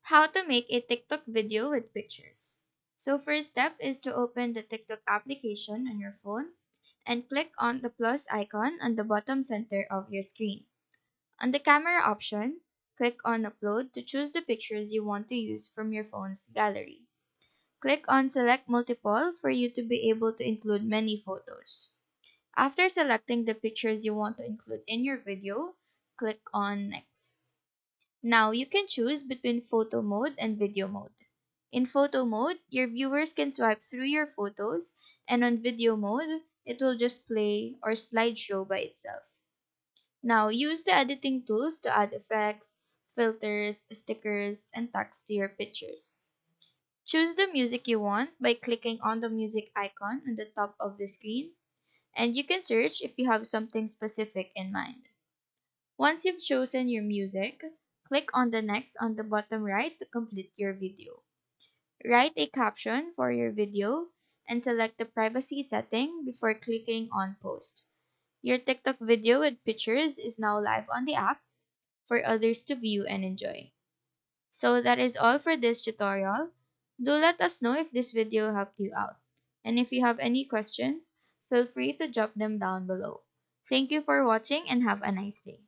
How to make a TikTok video with pictures. So first step is to open the TikTok application on your phone and click on the plus icon on the bottom center of your screen. On the camera option, click on upload to choose the pictures you want to use from your phone's gallery. Click on select multiple for you to be able to include many photos. After selecting the pictures you want to include in your video, click on next. Now you can choose between photo mode and video mode. In photo mode, your viewers can swipe through your photos, and on video mode, it will just play or slideshow by itself. Now use the editing tools to add effects, filters, stickers, and text to your pictures. Choose the music you want by clicking on the music icon on the top of the screen, and you can search if you have something specific in mind. Once you've chosen your music, click on the next on the bottom right to complete your video. Write a caption for your video and select the privacy setting before clicking on post. Your TikTok video with pictures is now live on the app for others to view and enjoy. So that is all for this tutorial. Do let us know if this video helped you out. And if you have any questions, feel free to drop them down below. Thank you for watching and have a nice day.